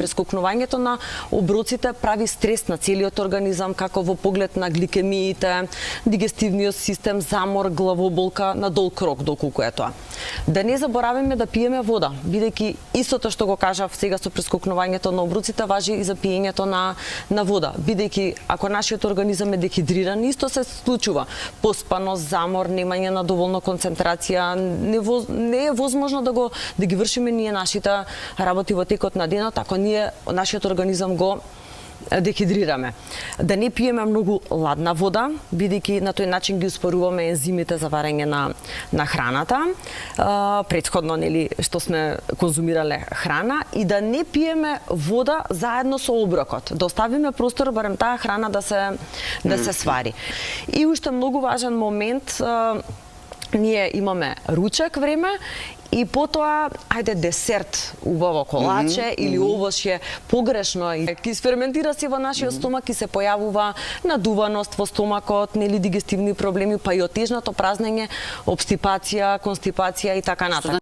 Прескокнувањето на оброците прави стрес на целиот организам, како во поглед на гликемиите, дигестивниот систем, замор, главоболка на долг рок, доколку е тоа. Да не забораваме да пиеме вода, бидејќи истото што го кажав сега со прескокнувањето на оброците важи и за пиењето на вода, бидејќи ако нашиот организам е дехидриран, исто се случува. Поспаност, замор, немање на доволно концентрација, не е возможно да ги вршиме ние нашите работи во текот на денот, ако ние нашиот организам го дехидрираме. Да не пиеме многу ладна вода, бидејќи на тој начин ги успоруваме ензимите за варење на храната, претходно што сме конзумирале храна, и да не пиеме вода заедно со оброкот. Да оставиме простор барем таа храна да се свари. И уште многу важен момент, ние имаме ручек време и потоа, ајде, десерт, убаво колаче или овош е погрешно и ки ферментира се во нашиот стомак и се појавува надуваност во стомакот, дигестивни проблеми, па и отежнато празнење, обстипација, констипација и така натаму.